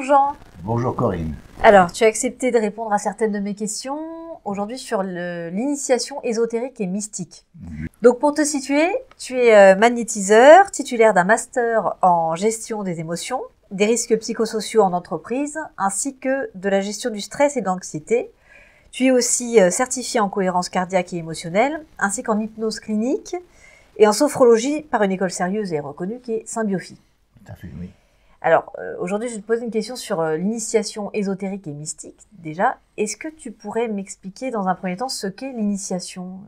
Jean. Bonjour Corinne. Alors, tu as accepté de répondre à certaines de mes questions aujourd'hui sur l'initiation ésotérique et mystique. Donc, pour te situer, tu es magnétiseur, titulaire d'un master en gestion des émotions, des risques psychosociaux en entreprise, ainsi que de la gestion du stress et de l'anxiété. Tu es aussi certifié en cohérence cardiaque et émotionnelle, ainsi qu'en hypnose clinique et en sophrologie par une école sérieuse et reconnue qui est Symbiophie. Tout à fait, oui. Alors, aujourd'hui, je vais te poser une question sur l'initiation ésotérique et mystique. Déjà, est-ce que tu pourrais m'expliquer dans un premier temps ce qu'est l'initiation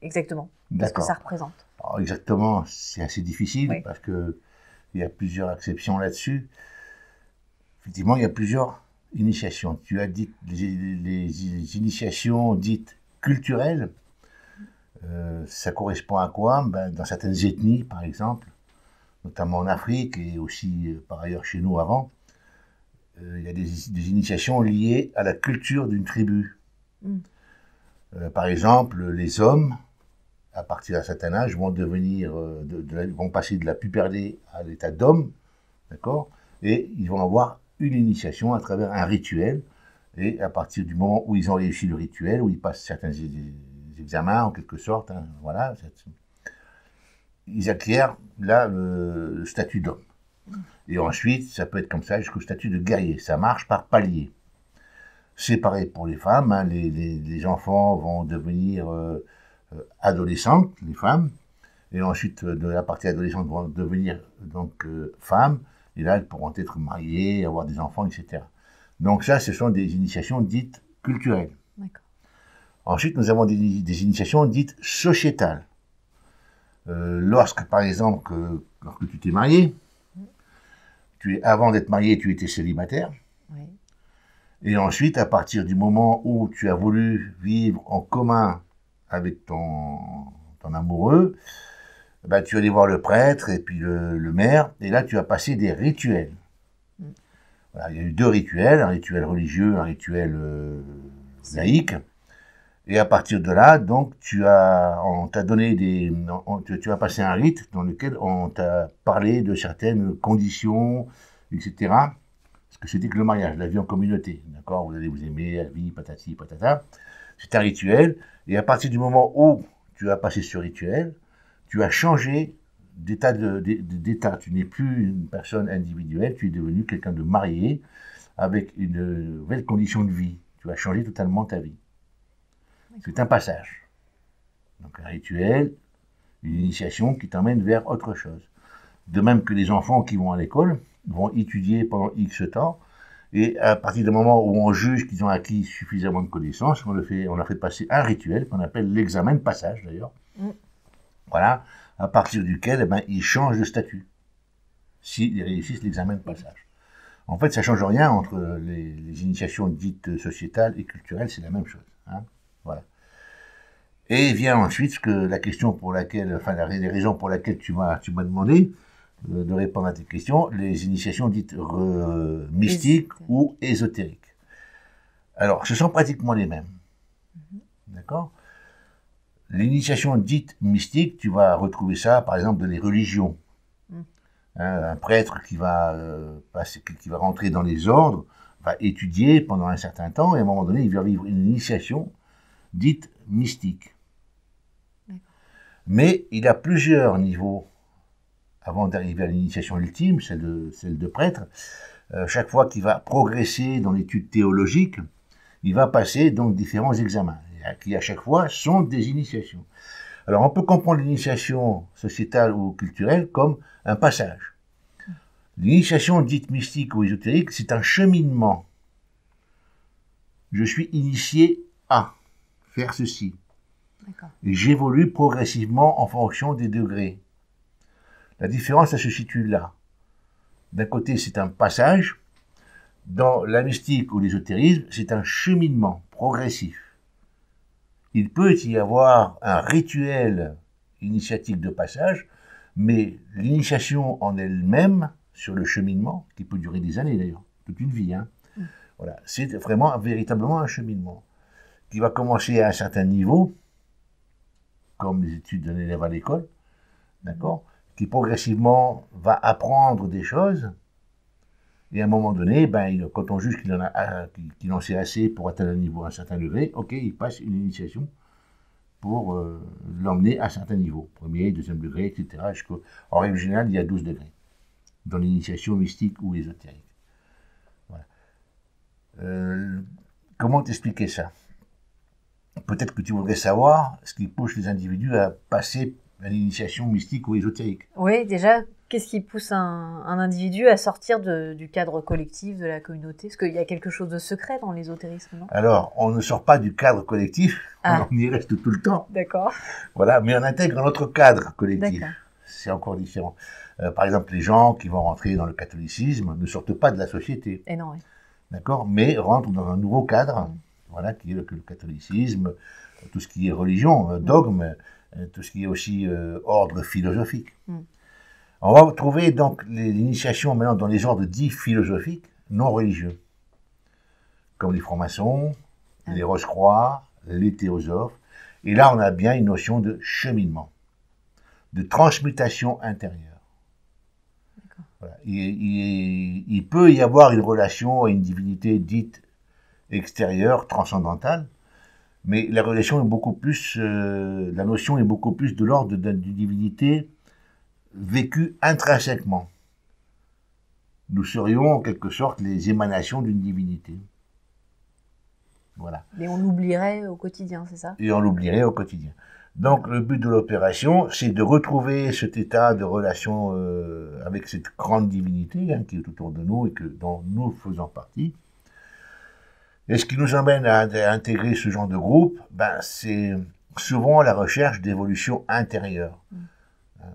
exactement? Qu'est-ce que ça représente? Alors, exactement, c'est assez difficile Oui. parce qu'il y a plusieurs acceptions là-dessus. Effectivement, il y a plusieurs initiations. Tu as dit les initiations dites culturelles. Ça correspond à quoi? Dans certaines ethnies, par exemple, notamment en Afrique et aussi par ailleurs chez nous avant, il y a des initiations liées à la culture d'une tribu. Par exemple, les hommes, à partir d'un certain âge, vont devenir, vont passer de la puberté à l'état d'homme, d'accord? Et ils vont avoir une initiation à travers un rituel. Et à partir du moment où ils ont réussi le rituel, où ils passent certains examens en quelque sorte, hein, voilà, ils acquièrent là le statut d'homme. Et ensuite, ça peut être comme ça jusqu'au statut de guerrier. Ça marche par palier. C'est pareil pour les femmes. Hein. Les enfants vont devenir adolescentes, les femmes. Et ensuite, de la partie adolescente, vont devenir donc femmes. Et là, elles pourront être mariées, avoir des enfants, etc. Donc ça, ce sont des initiations dites culturelles. Ensuite, nous avons des initiations dites sociétales. Lorsque, par exemple, lorsque tu t'es marié, avant d'être marié, tu étais célibataire. Oui. Et ensuite, à partir du moment où tu as voulu vivre en commun avec ton amoureux, ben, tu allais voir le prêtre et puis le maire, et là, tu as passé des rituels. Voilà, il y a eu deux rituels, un rituel religieux, un rituel laïque. Et à partir de là, donc, tu as passé un rite dans lequel on t'a parlé de certaines conditions, etc. Ce que c'était que le mariage, la vie en communauté, d'accord? Vous allez vous aimer, la vie, patati, patata. C'est un rituel. Et à partir du moment où tu as passé ce rituel, tu as changé d'état. Tu n'es plus une personne individuelle, tu es devenu quelqu'un de marié avec une nouvelle condition de vie. Tu as changé totalement ta vie. C'est un passage. Donc un rituel, une initiation qui t'emmène vers autre chose. De même que les enfants qui vont à l'école vont étudier pendant X temps, et à partir du moment où on juge qu'ils ont acquis suffisamment de connaissances, on leur fait passer un rituel qu'on appelle l'examen de passage d'ailleurs. Voilà, à partir duquel ils changent de statut, s'ils réussissent l'examen de passage. En fait, ça ne change rien entre les initiations dites sociétales et culturelles, c'est la même chose. Hein. Voilà. Et vient ensuite la question pour laquelle, enfin les raisons pour lesquelles tu m'as demandé de répondre à tes questions, les initiations dites mystiques ou ésotériques. Alors, ce sont pratiquement les mêmes. D'accord? L'initiation dite mystique, tu vas retrouver ça, par exemple, dans les religions. Un prêtre qui va rentrer dans les ordres, va étudier pendant un certain temps, et à un moment donné, il va vivre une initiation dite mystique. Mais il a plusieurs niveaux avant d'arriver à l'initiation ultime, celle de prêtre. Chaque fois qu'il va progresser dans l'étude théologique, il va passer donc différents examens, qui à chaque fois sont des initiations. Alors on peut comprendre l'initiation sociétale ou culturelle comme un passage. L'initiation dite mystique ou ésotérique, c'est un cheminement. Je suis initié à faire ceci. Et j'évolue progressivement en fonction des degrés. La différence, elle se situe là. D'un côté, c'est un passage. Dans la mystique ou l'ésotérisme, c'est un cheminement progressif. Il peut y avoir un rituel initiatique de passage, mais l'initiation en elle-même, sur le cheminement, qui peut durer des années d'ailleurs, toute une vie, hein, voilà, c'est vraiment véritablement un cheminement qui va commencer à un certain niveau, comme les études d'un élève à l'école, d'accord, qui progressivement va apprendre des choses, Et à un moment donné, quand on juge qu'il en sait assez pour atteindre un certain degré, ok, il passe une initiation pour l'emmener à un certain niveau. Premier, deuxième degré, etc. En règle générale, il y a 12 degrés dans l'initiation mystique ou ésotérique. Voilà. Comment t'expliquer ça? Peut-être que tu voudrais savoir ce qui pousse les individus à passer à l'initiation mystique ou ésotérique. Oui, déjà, qu'est-ce qui pousse un individu à sortir du cadre collectif, de la communauté? Parce qu'il y a quelque chose de secret dans l'ésotérisme, non? Alors, on ne sort pas du cadre collectif, on y reste tout le temps. D'accord. Voilà, mais on intègre notre cadre collectif. C'est encore différent. Par exemple, les gens qui vont rentrer dans le catholicisme ne sortent pas de la société. Et non, oui. D'accord, mais rentrent dans un nouveau cadre, voilà, qui est le catholicisme, tout ce qui est religion, dogme, tout ce qui est aussi ordre philosophique. On va trouver donc l'initiation maintenant dans les ordres dits philosophiques, non religieux, comme les francs-maçons, les Roche-Croix, les théosophes. Et là, on a bien une notion de cheminement, de transmutation intérieure. Voilà. Il peut y avoir une relation à une divinité dite extérieure, transcendantale, mais la relation est beaucoup plus, la notion est beaucoup plus de l'ordre d'une divinité vécue intrinsèquement. Nous serions en quelque sorte les émanations d'une divinité. Voilà. Et on l'oublierait au quotidien, c'est ça? Et on l'oublierait au quotidien. Donc le but de l'opération, c'est de retrouver cet état de relation avec cette grande divinité qui est autour de nous et dont nous faisons partie. Et ce qui nous amène à intégrer ce genre de groupe, c'est souvent la recherche d'évolution intérieure.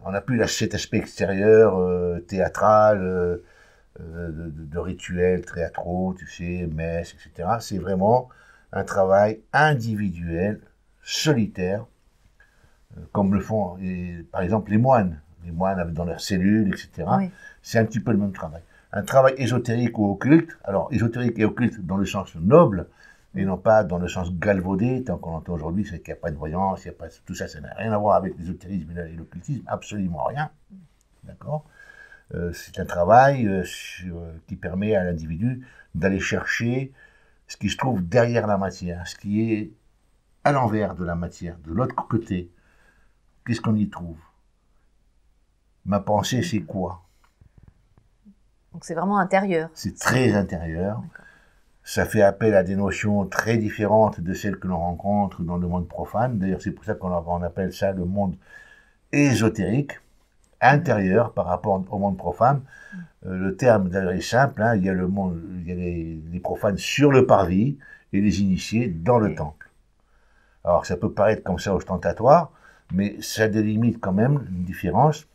On n'a plus cet aspect extérieur, théâtral, de rituels théâtraux, tu sais, messes, etc. C'est vraiment un travail individuel, solitaire, comme le font, par exemple, les moines. Les moines dans leurs cellules, etc. Oui. C'est un petit peu le même travail. Un travail ésotérique ou occulte, alors ésotérique et occulte dans le sens noble, et non pas dans le sens galvaudé, tant qu'on entend aujourd'hui, c'est qu'il n'y a pas de voyance, il n'y a pas tout ça, ça n'a rien à voir avec l'ésotérisme et l'occultisme, absolument rien. D'accord? C'est un travail qui permet à l'individu d'aller chercher ce qui se trouve derrière la matière, ce qui est à l'envers de la matière, de l'autre côté. Qu'est-ce qu'on y trouve? Ma pensée, c'est quoi? Donc c'est vraiment intérieur. C'est très intérieur. Ça fait appel à des notions très différentes de celles que l'on rencontre dans le monde profane. D'ailleurs, c'est pour ça qu'on appelle ça le monde ésotérique, intérieur par rapport au monde profane. Le terme d'ailleurs est simple, il y a le monde, il y a les profanes sur le parvis et les initiés dans le temple. Alors ça peut paraître comme ça ostentatoire, mais ça délimite quand même une différence.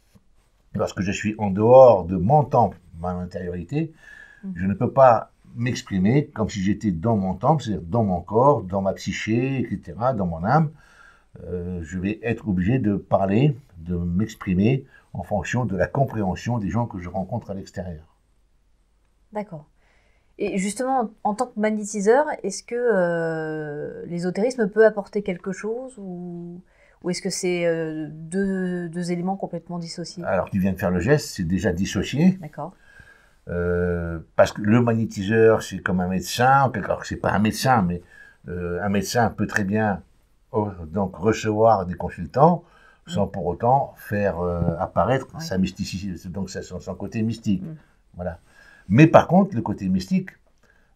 Lorsque je suis en dehors de mon temple, ma intériorité, je ne peux pas m'exprimer comme si j'étais dans mon temple, c'est-à-dire dans mon corps, dans ma psyché, etc., dans mon âme. Je vais être obligé de parler, de m'exprimer en fonction de la compréhension des gens que je rencontre à l'extérieur. D'accord. Et justement, en tant que magnétiseur, est-ce que l'ésotérisme peut apporter quelque chose ou est-ce que c'est deux éléments complètement dissociés? Alors, tu viens de faire le geste, c'est déjà dissocié. D'accord. Parce que le magnétiseur, c'est comme un médecin, alors c'est pas un médecin, mais un médecin peut très bien donc recevoir des consultants sans pour autant faire apparaître sa mysticité, donc son côté mystique. Voilà. Mais par contre, le côté mystique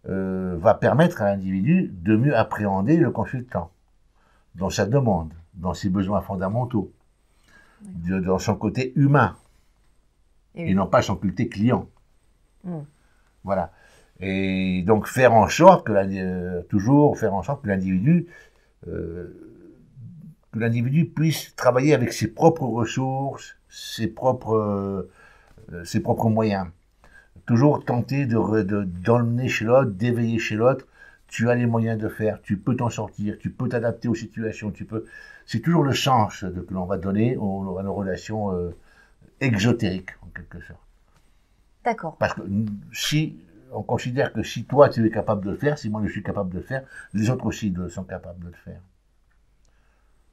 va permettre à l'individu de mieux appréhender le consultant dans sa demande, dans ses besoins fondamentaux, dans son côté humain, et non pas son côté client. Voilà. Et donc faire en sorte que toujours faire en sorte que l'individu puisse travailler avec ses propres ressources, ses propres moyens. Toujours tenter d'emmener chez l'autre, d'éveiller chez l'autre. Tu as les moyens de faire, tu peux t'en sortir, tu peux t'adapter aux situations, c'est toujours le sens que l'on va donner à nos relations exotériques, en quelque sorte. D'accord. Parce que si on considère que si toi tu es capable de le faire, si moi je suis capable de le faire, les autres aussi sont capables de le faire.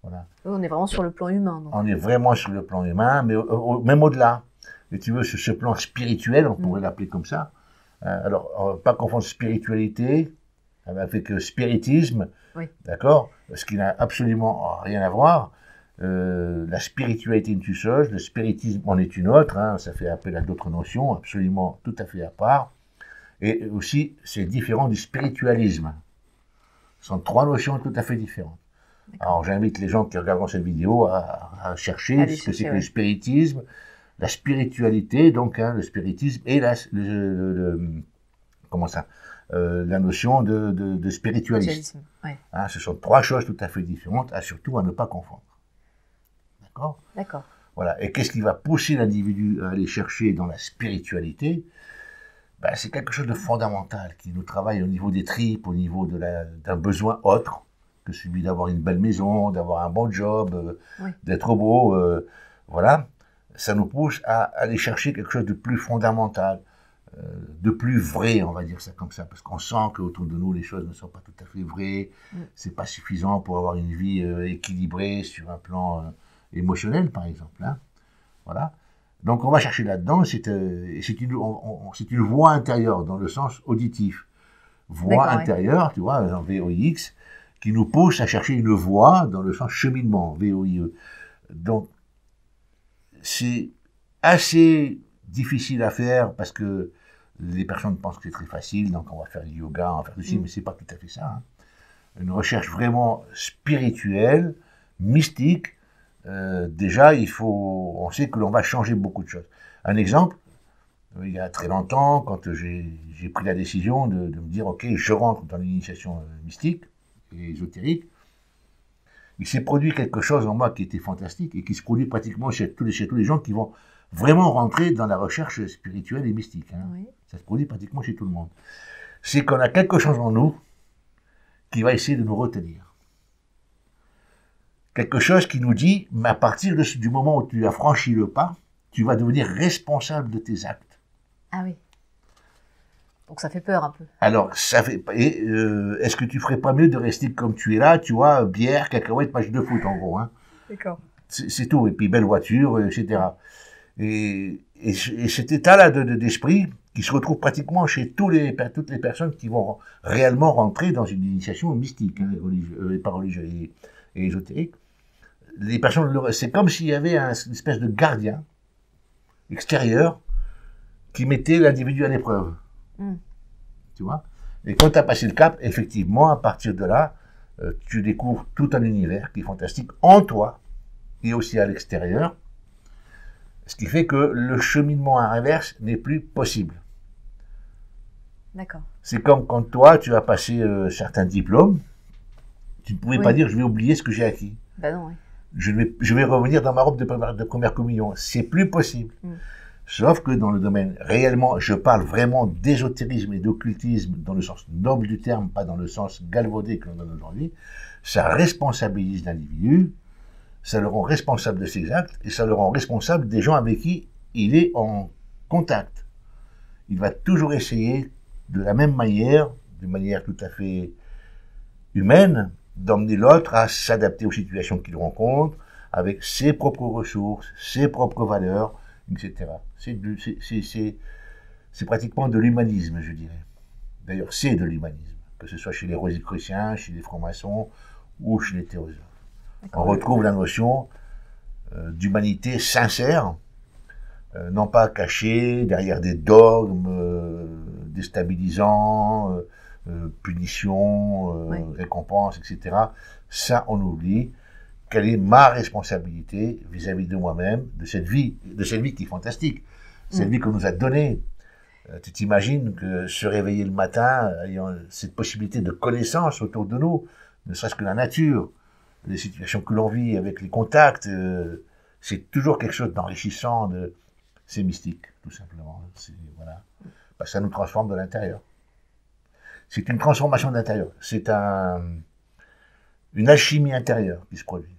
Voilà. On est vraiment sur le plan humain. Donc. On est vraiment sur le plan humain, mais même au-delà. Et tu veux, ce plan spirituel, on pourrait l'appeler comme ça, Alors, pas confondre spiritualité avec spiritisme, Oui. d'accord? Ce qui n'a absolument rien à voir. La spiritualité est une chose, le spiritisme en est une autre, hein, ça fait appel à d'autres notions, absolument tout à fait à part. Et aussi, c'est différent du spiritualisme. Ce sont trois notions tout à fait différentes. Alors, j'invite les gens qui regardent cette vidéo à chercher ce que c'est que le spiritisme, la spiritualité, donc hein, le spiritisme et comment ça, la notion de spiritualisme. Ouais. Hein, ce sont trois choses tout à fait différentes, surtout à ne pas confondre. D'accord? D'accord. Voilà. Et qu'est-ce qui va pousser l'individu à aller chercher dans la spiritualité? Ben, c'est quelque chose de fondamental qui nous travaille au niveau des tripes, au niveau d'un besoin autre que celui d'avoir une belle maison, d'avoir un bon job, d'être beau. Voilà. Ça nous pousse à aller chercher quelque chose de plus fondamental, de plus vrai, on va dire ça comme ça, parce qu'on sent qu'autour de nous, les choses ne sont pas tout à fait vraies, c'est pas suffisant pour avoir une vie équilibrée sur un plan émotionnel, par exemple. Hein. Voilà. Donc on va chercher là-dedans, c'est une voix intérieure, dans le sens auditif. Voix intérieure, tu vois, en VOIX, qui nous pousse à chercher une voie dans le sens cheminement, VOIE. Donc, c'est assez difficile à faire parce que les personnes pensent que c'est très facile, donc on va faire du yoga, on va faire ceci, mais c'est pas tout à fait ça. Hein. Une recherche vraiment spirituelle, mystique, déjà, on sait que l'on va changer beaucoup de choses. Un exemple, il y a très longtemps, quand j'ai pris la décision de me dire, ok, je rentre dans l'initiation mystique et ésotérique, il s'est produit quelque chose en moi qui était fantastique et qui se produit pratiquement chez tous les gens qui vont vraiment rentrer dans la recherche spirituelle et mystique. Hein. Oui. Ça se produit pratiquement chez tout le monde. C'est qu'on a quelque chose en nous qui va essayer de nous retenir. Quelque chose qui nous dit, mais à partir du moment où tu as franchi le pas, tu vas devenir responsable de tes actes. Ah oui. Donc ça fait peur un peu. Alors, est-ce que tu ferais pas mieux de rester comme tu es là, tu vois, bière, cacahuètes, match de foot en gros. Hein. D'accord. C'est tout, et puis belle voiture, etc. Et cet état-là d'esprit qui se retrouve pratiquement chez toutes les personnes qui vont réellement rentrer dans une initiation mystique, hein, pas religieuse et ésotérique. Les personnes, c'est comme s'il y avait une espèce de gardien extérieur qui mettait l'individu à l'épreuve. Tu vois? Et quand tu as passé le cap, effectivement, à partir de là, tu découvres tout un univers qui est fantastique en toi et aussi à l'extérieur. Ce qui fait que le cheminement à l'inverse n'est plus possible. D'accord. C'est comme quand toi, tu as passé certains diplômes, tu ne pouvais pas dire je vais oublier ce que j'ai acquis. Ben non, oui. Je vais revenir dans ma robe de première communion. C'est plus possible. Sauf que dans le domaine, réellement, je parle vraiment d'ésotérisme et d'occultisme dans le sens noble du terme, pas dans le sens galvaudé que l'on donne aujourd'hui, ça responsabilise l'individu, ça le rend responsable de ses actes, et ça le rend responsable des gens avec qui il est en contact. Il va toujours essayer, de la même manière, d'une manière tout à fait humaine, d'emmener l'autre à s'adapter aux situations qu'il rencontre, avec ses propres ressources, ses propres valeurs, etc. C'est pratiquement de l'humanisme, je dirais. D'ailleurs, c'est de l'humanisme, que ce soit chez les rosicruciens, chez les francs-maçons ou chez les théosophes. On retrouve la notion d'humanité sincère, non pas cachée derrière des dogmes déstabilisants, punitions, récompenses, etc. Ça, on oublie. Quelle est ma responsabilité vis-à-vis de moi-même, de cette vie qui est fantastique, cette vie qu'on nous a donnée. Tu t'imagines que se réveiller le matin, ayant cette possibilité de connaissance autour de nous, ne serait-ce que la nature, les situations que l'on vit avec les contacts, c'est toujours quelque chose d'enrichissant, c'est mystique, tout simplement. Voilà. Parce que ça nous transforme de l'intérieur. C'est une transformation de l'intérieur. C'est une alchimie intérieure qui se produit.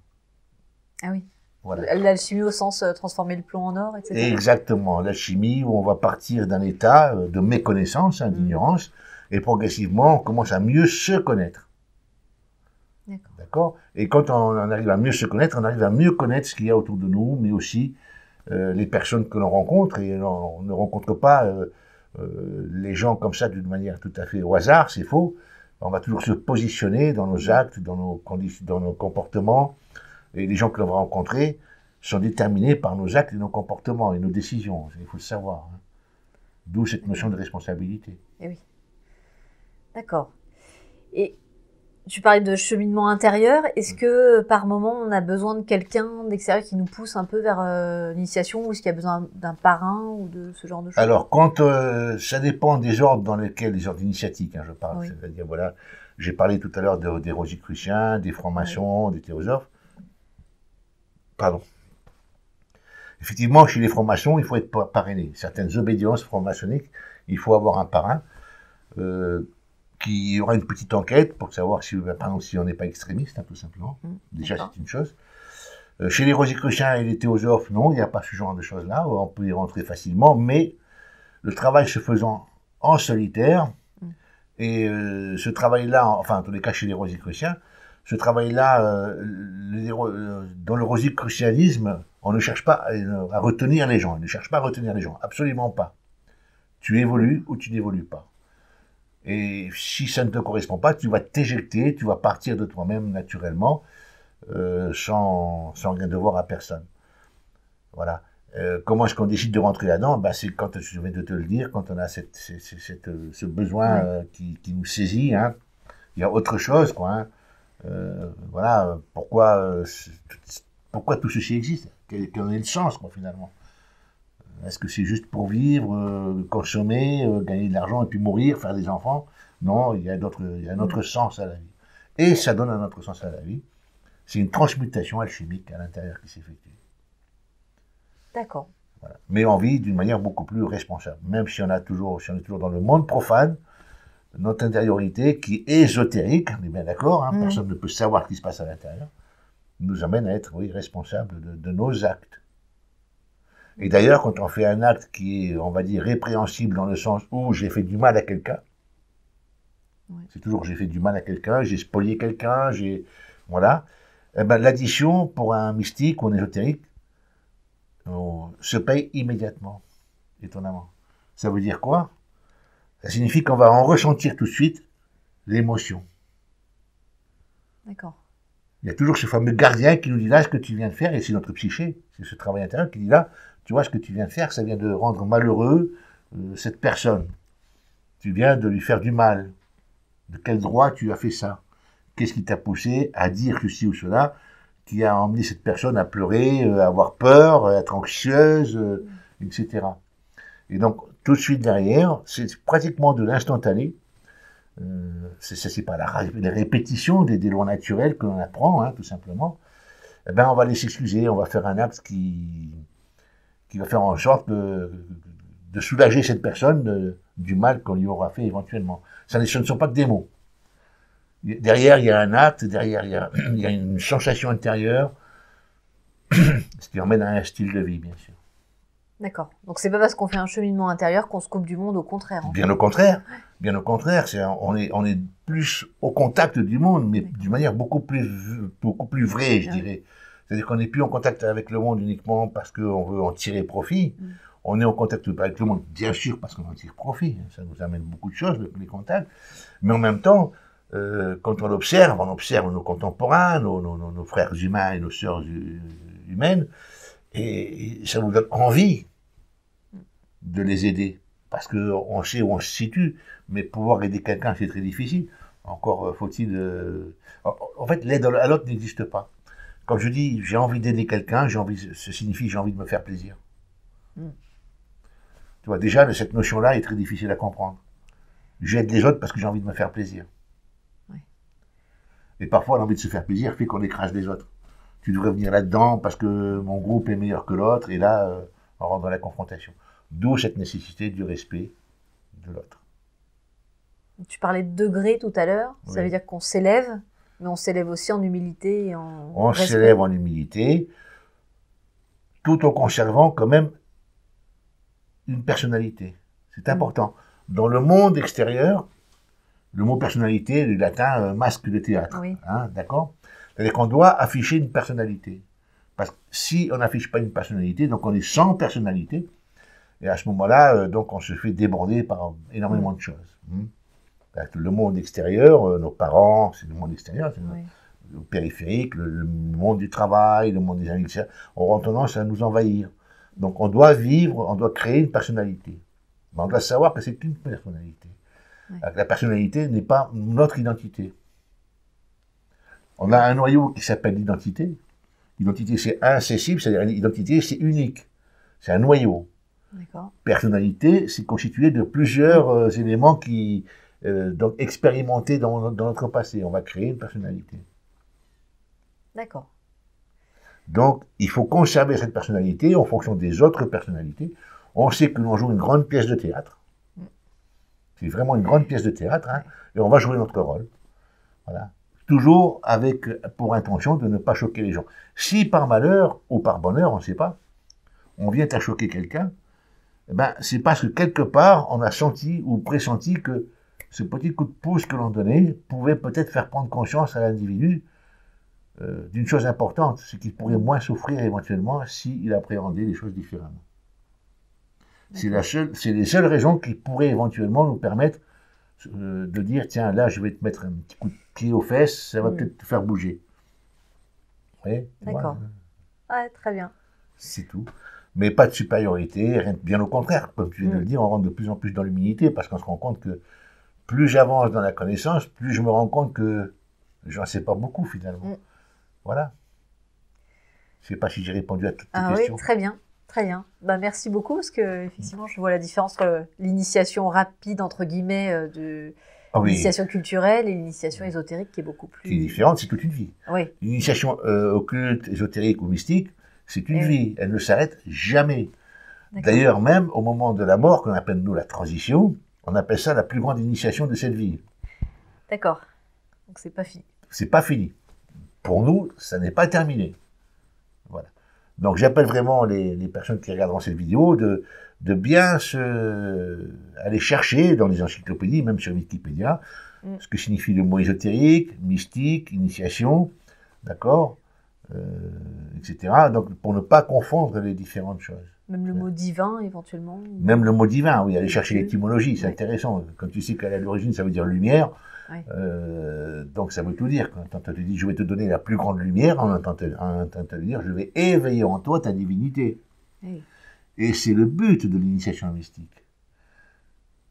Ah oui. Voilà. L'alchimie au sens transformer le plomb en or, etc. Exactement. L'alchimie où on va partir d'un état de méconnaissance, d'ignorance, et progressivement on commence à mieux se connaître. D'accord. Et quand on arrive à mieux se connaître, on arrive à mieux connaître ce qu'il y a autour de nous, mais aussi les personnes que l'on rencontre, et on ne rencontre pas les gens comme ça d'une manière tout à fait au hasard, c'est faux. On va toujours se positionner dans nos actes, dans nos conditions, dans nos comportements. Et les gens que l'on va rencontrer sont déterminés par nos actes et nos comportements et nos décisions. Il faut le savoir. Hein. D'où cette notion de responsabilité. Eh oui. D'accord. Et tu parlais de cheminement intérieur. Est-ce que par moment on a besoin de quelqu'un d'extérieur qui nous pousse un peu vers l'initiation, ou est-ce qu'il y a besoin d'un parrain ou de ce genre de choses? Alors, quand ça dépend des ordres dans lesquels, les ordres initiatiques, hein, je parle, Oui. c'est-à-dire, voilà, j'ai parlé tout à l'heure des Rosicruciens, des francs-maçons, des théosophes. Pardon. Effectivement, chez les francs-maçons, il faut être parrainé. Certaines obédiences franc-maçonniques, il faut avoir un parrain qui aura une petite enquête pour savoir si, par exemple, si on n'est pas extrémiste, hein, tout simplement. Déjà, c'est une chose. Chez les Rosicruciens et les théosophes, non, il n'y a pas ce genre de choses-là. On peut y rentrer facilement, mais le travail se faisant en solitaire, et ce travail-là, enfin, en tous les cas, chez les Rosicruciens, ce travail-là, dans le rosicrucianisme, on ne cherche pas à retenir les gens. On ne cherche pas à retenir les gens. Absolument pas. Tu évolues ou tu n'évolues pas. Et si ça ne te correspond pas, tu vas t'éjecter, tu vas partir de toi-même naturellement, sans rien devoir à personne. Voilà. Comment est-ce qu'on décide de rentrer là-dedans? Ben, c'est quand, je viens de te le dire, quand on a ce besoin qui nous saisit. Hein. Il y a autre chose, quoi. Hein. Voilà, pourquoi tout ceci existe? Quel est le sens, quoi, finalement? Est-ce que c'est juste pour vivre, consommer, gagner de l'argent et puis mourir, faire des enfants? Non, il y a un autre sens à la vie. Et ça donne un autre sens à la vie. C'est une transmutation alchimique à l'intérieur qui s'effectue. D'accord. Voilà. Mais on vit d'une manière beaucoup plus responsable. Même si on est toujours dans le monde profane, notre intériorité, qui est ésotérique, on est bien d'accord, hein, personne ne peut savoir ce qui se passe à l'intérieur, nous amène à être, oui, responsables de nos actes. Et d'ailleurs, quand on fait un acte qui est, on va dire, répréhensible dans le sens où j'ai fait du mal à quelqu'un, c'est toujours j'ai fait du mal à quelqu'un, j'ai spolié quelqu'un, voilà, eh ben, l'addition pour un mystique ou un ésotérique se paye immédiatement, étonnamment. Ça veut dire quoi? Ça signifie qu'on va en ressentir tout de suite l'émotion. D'accord. Il y a toujours ce fameux gardien qui nous dit là ce que tu viens de faire, et c'est notre psyché, c'est ce travail intérieur qui dit là, tu vois ce que tu viens de faire, ça vient de rendre malheureux cette personne. Tu viens de lui faire du mal. De quel droit tu as fait ça? Qu'est-ce qui t'a poussé à dire ceci ou cela, qui a emmené cette personne à pleurer, à avoir peur, à être anxieuse, etc. Et donc, tout de suite derrière, c'est pratiquement de l'instantané. C'est pas la répétition des lois naturelles que l'on apprend, hein, tout simplement. Eh ben, on va aller s'excuser, on va faire un acte qui va faire en sorte de soulager cette personne du mal qu'on lui aura fait éventuellement. Ce ne sont pas que des mots. Derrière, il y a un acte, derrière, il y a une sensation intérieure, ce qui emmène à un style de vie, bien sûr. D'accord. Donc c'est pas parce qu'on fait un cheminement intérieur qu'on se coupe du monde, au contraire. Bien au contraire. Bien au contraire. On est plus au contact du monde, mais d'une manière beaucoup plus vraie, je dirais. C'est-à-dire qu'on n'est plus en contact avec le monde uniquement parce qu'on veut en tirer profit. On est en contact avec le monde, bien sûr, parce qu'on en tire profit. Ça nous amène beaucoup de choses, les contacts. Mais en même temps, quand on observe nos contemporains, nos frères humains et nos sœurs humaines, et ça nous donne envie de les aider, parce qu'on sait où on se situe, mais pouvoir aider quelqu'un, c'est très difficile. Encore faut-il... En fait, l'aide à l'autre n'existe pas. Quand je dis j'ai envie d'aider quelqu'un, ça signifie j'ai envie de me faire plaisir. Tu vois, déjà, cette notion-là est très difficile à comprendre. J'aide les autres parce que j'ai envie de me faire plaisir. Et parfois, l'envie de se faire plaisir fait qu'on écrase les autres. Tu devrais venir là-dedans parce que mon groupe est meilleur que l'autre, et là, on rentre dans la confrontation. D'où cette nécessité du respect de l'autre. Tu parlais de degré tout à l'heure, ça veut dire qu'on s'élève, mais on s'élève aussi en humilité et en respect. On s'élève en humilité, tout en conservant quand même une personnalité. C'est important. Dans le monde extérieur, le mot personnalité, du latin, masque de théâtre. Hein, d'accord? C'est-à-dire qu'on doit afficher une personnalité. Parce que si on n'affiche pas une personnalité, donc on est sans personnalité, Et à ce moment-là, donc, on se fait déborder par énormément de choses. Le monde extérieur, nos parents, c'est le monde extérieur, c'est le périphérique, le monde du travail, le monde des amis, etc., ont tendance à nous envahir. Donc on doit vivre, on doit créer une personnalité. Mais on doit savoir que c'est une personnalité. La personnalité n'est pas notre identité. On a un noyau qui s'appelle l'identité. L'identité, c'est incessible, c'est-à-dire l'identité, c'est unique. C'est un noyau. Personnalité, c'est constitué de plusieurs éléments qui, donc, expérimentés dans notre passé. On va créer une personnalité. D'accord. Donc, il faut conserver cette personnalité en fonction des autres personnalités. On sait que l'on joue une grande pièce de théâtre. C'est vraiment une grande pièce de théâtre, hein, et on va jouer notre rôle. Voilà. Toujours avec pour intention de ne pas choquer les gens. Si par malheur ou par bonheur, on ne sait pas, on vient à choquer quelqu'un, eh ben, c'est parce que quelque part, on a senti ou pressenti que ce petit coup de pouce que l'on donnait pouvait peut-être faire prendre conscience à l'individu d'une chose importante, c'est qu'il pourrait moins souffrir éventuellement s'il appréhendait les choses différemment. C'est les seules raisons qui pourraient éventuellement nous permettre de dire, tiens, là, je vais te mettre un petit coup de pied aux fesses, ça va peut-être te faire bouger. Oui, d'accord. Voilà. Ouais, très bien. C'est tout. Mais pas de supériorité, bien au contraire. Comme tu viens de le dire, on rentre de plus en plus dans l'humilité, parce qu'on se rend compte que plus j'avance dans la connaissance, plus je me rends compte que j'en sais pas beaucoup finalement. Voilà. Je ne sais pas si j'ai répondu à toutes tes questions. Oui, très bien, très bien. Bah, merci beaucoup, parce que effectivement, je vois la différence entre l'initiation rapide, entre guillemets, de l'initiation culturelle et l'initiation ésotérique qui est beaucoup plus... Qui est différente, c'est toute une vie. Oui. L'initiation occulte, ésotérique ou mystique, c'est une vie. Elle ne s'arrête jamais. D'ailleurs, même au moment de la mort, qu'on appelle nous la transition, on appelle ça la plus grande initiation de cette vie. D'accord. Donc c'est pas fini. C'est pas fini. Pour nous, ça n'est pas terminé. Voilà. Donc j'appelle vraiment les personnes qui regarderont cette vidéo de bien aller chercher dans les encyclopédies, même sur Wikipédia, ce que signifie le mot ésotérique, mystique, initiation, d'accord, etc. Donc pour ne pas confondre les différentes choses. Même le mot divin, éventuellement. Même le mot divin, oui, aller chercher l'étymologie, c'est intéressant. Quand tu sais qu'à l'origine, ça veut dire lumière, donc ça veut tout dire. Quand on te dit, je vais te donner la plus grande lumière, on entend te dire, je vais éveiller en toi ta divinité. Et c'est le but de l'initiation mystique.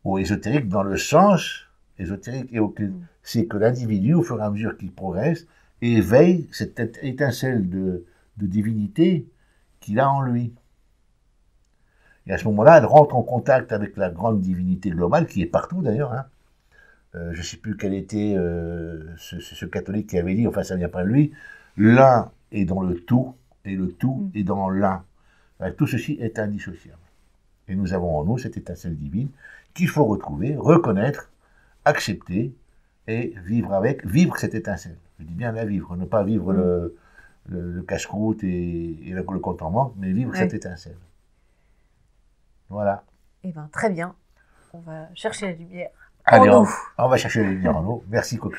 Ou ésotérique, dans le sens ésotérique et occulte. C'est que l'individu, au fur et à mesure qu'il progresse, éveille cette étincelle de divinité qu'il a en lui. Et à ce moment-là, elle rentre en contact avec la grande divinité globale, qui est partout d'ailleurs. Hein. Je ne sais plus quel était ce catholique qui avait dit, enfin ça vient pas de lui, l'un est dans le tout, et le tout est dans l'un. Tout ceci est indissociable. Et nous avons en nous cette étincelle divine qu'il faut retrouver, reconnaître, accepter, et vivre avec, vivre cette étincelle. Je dis bien la vivre, ne pas vivre le casse-croûte et le compte en banque, mais vivre cette étincelle. Voilà. Eh bien, très bien. On va chercher la lumière. Allez, on va chercher la lumière en nous. Merci, Coco.